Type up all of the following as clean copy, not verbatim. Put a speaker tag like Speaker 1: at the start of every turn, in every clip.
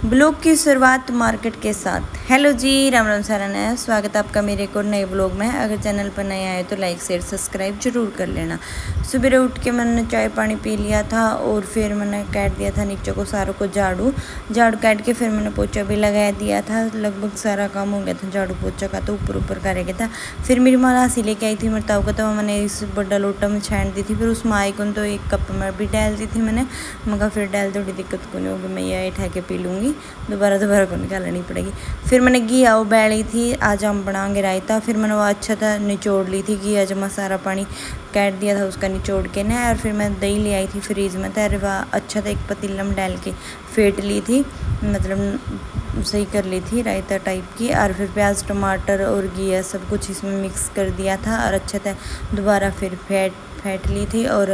Speaker 1: Blog की शुरुआत market के साथ। हेलो जी, राम राम सारा नया स्वागत है आपका मेरे एक और नए ब्लॉग में। अगर चैनल पर नए आए तो लाइक शेयर सब्सक्राइब जरूर कर लेना। सुबह उठ के मैंने चाय पानी पी लिया था और फिर मैंने काट दिया था नीचे को सारों को झाड़ू काट के फिर मैंने पोछा भी लगा दिया था। लगभग सारा काम हो गया था झाड़ू पोछा का, तो ऊपर ऊपर करेगा था। फिर मेरी माँ लासी लेके आई थी मेरे ताऊ का, तो मैंने इस बड़ा लोटा में छान दी थी। फिर उस माई को तो एक कप में भी डाल दी थी मैंने मगर फिर डाल थोड़ी दिक्कत को नहीं होगी, मैं ये उठा के पी लूँगी, दोबारा को निकालनी पड़ेगी। फिर मैंने घी आओ बैली थी, आज हम बनाएंगे रायता। फिर मैंने वो अच्छा था निचोड़ ली थी घी, आज मैं सारा पानी काट दिया था उसका निचोड़ के ना। और फिर मैं दही ले आई थी फ्रीज में, तो वह अच्छा था एक पतीला में डाल के फेंट ली थी, मतलब सही कर ली थी रायता टाइप की। और फिर प्याज टमाटर और घी सब कुछ इसमें मिक्स कर दिया था और अच्छा था दोबारा फिर फेंट ली थी। और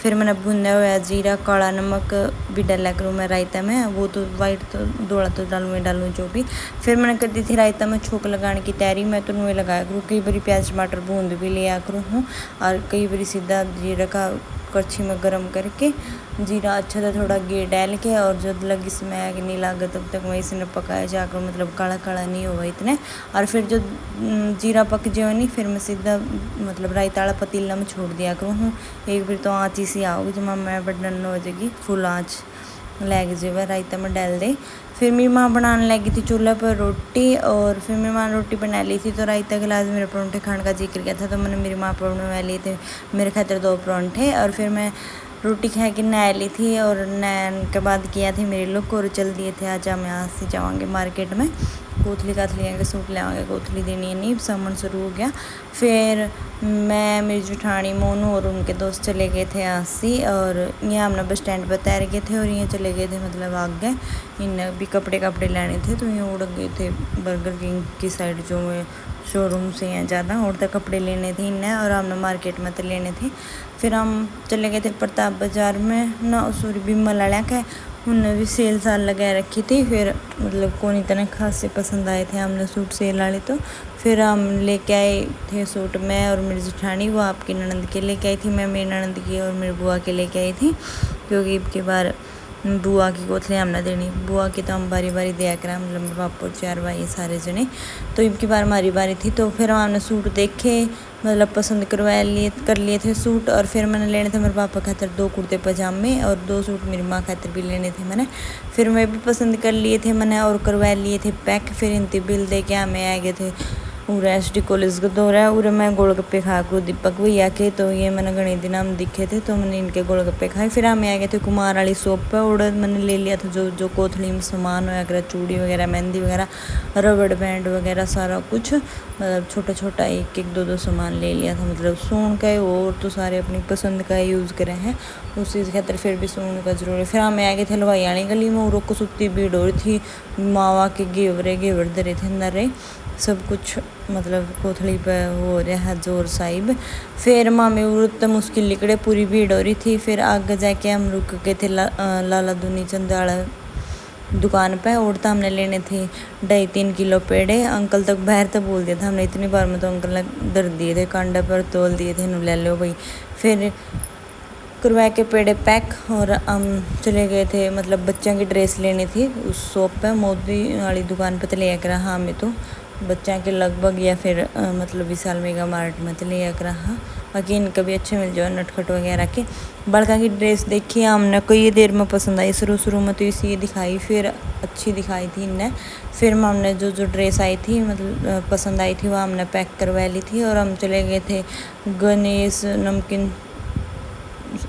Speaker 1: फिर मैंने भुना हुआ जीरा काला नमक भी डाला करूँ मैं रायता में, वो तो वाइट तो दोड़ा तो डालूँ जो भी। फिर मैंने कर दी थी रायता में छोंक लगाने की तैयारी। मैं तो नुए लगाया करूँ, कई बारी प्याज टमाटर बूंद भी लिया करूँ हूँ और कई बारी सीधा जीरा का कड़छी में गरम करके जीरा अच्छा था थोड़ा घी डाल के, और जब लगी इसमें आग नहीं लगा तब तक मैं इसने पकाया जाकर, मतलब काला काला नहीं हुआ इतने। और फिर जो जीरा पक जाए नहीं, फिर मैं सीधा मतलब रायता वाला पतीला में छोड़ दिया करूँ हूँ। एक बार तो आँच ही आओगी जब मैं बटन हो जाएगी, फुल आँच लग जाए रायता में डाल दे। फिर मेरी माँ बनाने लगी थी चूल्हे पर रोटी, और फिर मेरी माँ रोटी बना ली थी, तो रायता के लाज मेरे परांठे खाने का जिक्र किया था, तो मैंने मेरी माँ पर बनवा लिए थे मेरे खातिर 2 परांठे। और फिर मैं रोटी खा के नहा ली थी, और नहाने के बाद किया थी मेरे लोग और चल दिए थे आज हम यहाँ से जाएंगे मार्केट में, कोथली काथली आएंगे सूट ले आएंगे, कोथली देनी है नहीं, सामान शुरू हो गया। फिर मैं मेरी जुठानी मोनू और उनके दोस्त चले गए थे यहाँ से, और यहाँ हमने बस स्टैंड पर तैर गए थे और यहाँ चले गए थे, मतलब आगे इन भी कपड़े लेने थे, तो यहाँ उड़ गए थे बर्गर किंग की साइड जो शोरूम से यहाँ ज़्यादा और तक कपड़े लेने थे इन्हें, और हमने मार्केट में तो लेने थे। फिर हम चले गए थे प्रताप बाज़ार में ना, सॉरी बिमल वाला का, उनने भी सेल साल लगा रखी थी। फिर मतलब कौन इतने खास से पसंद आए थे हमने सूट सेल वाले, तो फिर हम लेके आए थे सूट, मैं और मेरी जेठानी, वो आपकी ननंद के लेके आई थी, मैं मेरी ननंद की और मेरी बुआ के लेके आई थी, क्योंकि इनकी बार बुआ की कोथले हमने देनी, बुआ की तो हम बारी बारी दिया करा, मतलब मेरे पापा 4 भाई सारे जने, तो इनकी बार हमारी बारी थी। तो फिर हमने सूट देखे, मतलब पसंद कर लिए थे सूट, और फिर मैंने लेने थे मेरे पापा खातिर 2 कुर्ते पजामे और 2 सूट मेरी माँ खातिर भी लेने थे मैंने। फिर मैं भी पसंद कर लिए थे मैंने और करवा लिए थे पैक। फिर इनती बिल दे के हमें आ गए थे उरे SD कॉलेज का दौरा है, उरे मैं गोलगप्पे खा कर दीपक भैया के, तो ये मैंने घने दिन हम दिखे थे, तो मैंने इनके गोलगप्पे खाए। फिर हमें आ गए थे कुमार वाली शॉप पे, और मैंने ले लिया था जो कोथली में सामान वगैरह, चूड़ी वगैरह, मेहंदी वगैरह, रबड़ बैंड वगैरह सारा कुछ, मतलब छोटा 1-2 सामान ले लिया था, मतलब सोन का है, और तो सारे अपनी पसंद का यूज़ करे हैं उस चीज़ के खातिर, फिर भी सोन का जरूरी। फिर हमें आ गए थे लवाई गली में, और को सुती भीड़ हो रही थी, मावा के घेवर धरे थे नरे सब कुछ, मतलब कोथली पे हो रहा है जोर साहिब। फिर मामे उत मुश्किल निकले, पूरी भीड़ हो रही थी। फिर आगे जाके हम रुक गए थे लाला दुनी चंदाड़ा दुकान पे, और तो हमने लेने थे 2.5-3 किलो पेड़े। अंकल तक बाहर तो बोल दिया था हमने, इतनी बार में तो अंकल ने दर दिए थे, कांडा पर तोल दिए थे, ले लो भाई। फिर करवा के पेड़े पैक, और हम चले गए थे, मतलब बच्चों की ड्रेस लेनी थी उस शॉप पे, मोदी वाली दुकान पे तो ले कर रहा हमें तो बच्चा के लगभग, या फिर मतलब विशाल मेगा मार्ट में तो ले कर रहा, बाकी इनका भी अच्छे मिल जाओ नटखट वगैरह के। बड़का की ड्रेस देखी हमने, कई देर में पसंद आई, शुरू में तो इसी दिखाई, फिर अच्छी दिखाई थी इनने। फिर हमने जो ड्रेस आई थी, मतलब पसंद आई थी, वो हमने पैक करवा ली थी, और हम चले गए थे गणेश नमकीन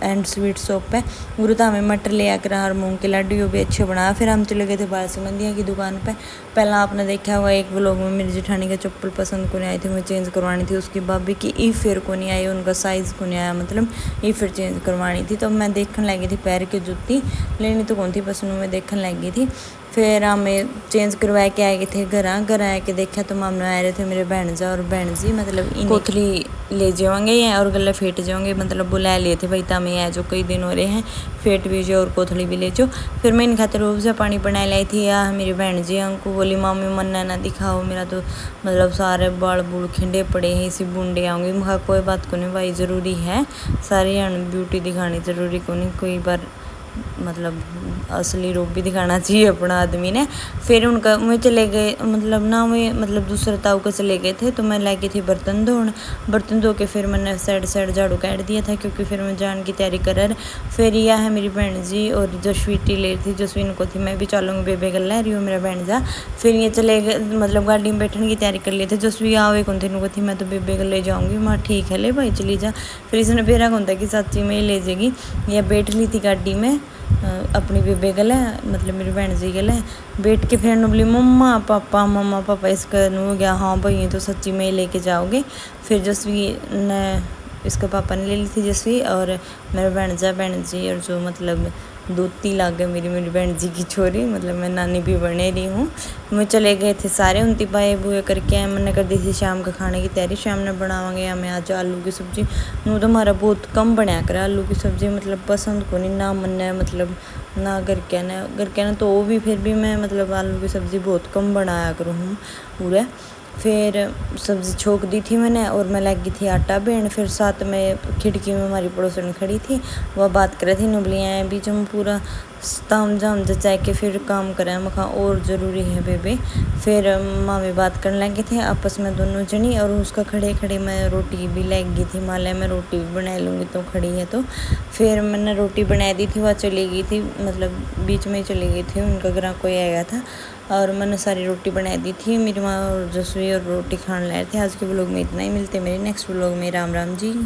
Speaker 1: एंड स्वीट शॉप पे, गुरु तो हमें मटर ले आकर और मूंग के लड्डू भी अच्छे बनाया। फिर हम चले गए थे बालसमंदिया की दुकान पे। पहला आपने देखा हुआ एक व्लॉग में मेरी जेठानी का चप्पल पसंद को नहीं आई थी, मैं चेंज करवानी थी, उसकी भाभी की ई फिर को नहीं आई, उनका साइज़ को नहीं आया, मतलब ई फिर चेंज करवानी थी। तो मैं देखने लगी थी पैर की जूती लेनी तो कौन थी पसंद, में देखने लगी थी। फिर हमें चेंज करवा के आए थे घर आके देखा तो मामला आ रहे थे मेरे बहन जा और बहन जी, मतलब कोथली ले जाओगे या और गले फेट जाओगे, मतलब बुला लिए थे भाई तमें आ जो कई दिन हो रहे हैं, फेट भी जो और कोथली भी ले जाओ। फिर मैं इन खातिर रूप से पानी बना लाई थी, या मेरी बहन जी हमको बोली मामी मन्ना ना दिखाओ, मेरा तो मतलब सारे बाल बूढ़ खिंडे पड़े हैं, इसी बूंदे आऊँगी। मैं कोई बात को नहीं भाई, ज़रूरी है सारी ब्यूटी दिखानी ज़रूरी को नहीं, कोई बार मतलब असली रूप भी दिखाना चाहिए अपना आदमी ने। फिर उनका मैं चले गए मतलब ना मैं मतलब दूसरे ताऊ के चले गए थे, तो मैं लाई गई थी बर्तन धोने। बर्तन धो के फिर मैंने साइड साइड झाड़ू काट दिया था, क्योंकि फिर मैं जान की तैयारी कर। फिर यह है मेरी बहन जी और जसवीटी ले थी, जसवीन को थी मैं भी चलूँगी बेबे गल रही हूँ मेरा बहन जा। फिर ये चले गए मतलब गाड़ी में बैठने की तैयारी कर लिए थे। जसवी आवे कौन थे को थी मैं तो बेबे गल ले जाऊँगी, मैं ठीक है ले भाई चली जा। फिर इसने बेरा कौन था कि सच्ची में ही ले जाएगी। यह बैठ ली थी गाड़ी में अपनी बेबे गल मतलब मेरी बहन जी गल बैठ के। फिर बोली मम्मा पापा इसका हो गया हाँ भाई ये तो सच्ची में ही लेके जाओगे। फिर जसवी ने इसके पापा ने ले ली थी जसवी और मेरा बहन जी और जो मतलब दोती लाग गए मेरी बहन जी की छोरी, मतलब मैं नानी भी बने रही हूँ। मैं चले गए थे सारे उनती बाए बुए करके आए। मैंने कर दी थी शाम का खाने की तैयारी, शाम में बनावांगे हमें आज आलू की सब्ज़ी। वो तो हमारा बहुत कम बनाया कर आलू की सब्ज़ी, मतलब पसंद को नहीं ना मन है, मतलब ना घर के ना तो वो भी फिर भी मैं मतलब आलू की सब्ज़ी बहुत कम बनाया करूँ हूँ पूरा। फिर सब्ज़ी छोंक दी थी मैंने और मैं लगी थी आटा बेन। फिर साथ में खिड़की में हमारी पड़ोसन खड़ी थी, वह बात कर रही थी नुबलियाँ हैं बीच में पूरा ताम जाम जचा के फिर काम करें मखा और ज़रूरी है बेबे। फिर मामी बात करने लगे थे आपस में दोनों जनी, और उसका खड़े खड़े मैं रोटी भी लग गई थी माले मैं रोटी भी बना लूँगी तो खड़ी है तो। फिर मैंने रोटी बना दी थी, वह चली गई थी मतलब बीच में ही चली गई थी, उनका घर कोई आया था और मैंने सारी रोटी बना दी थी। मेरी माँ और जसवी और रोटी खाने लाए थे। आज के ब्लॉग में इतना ही, मिलते मेरे नेक्स्ट ब्लॉग में। राम राम जी।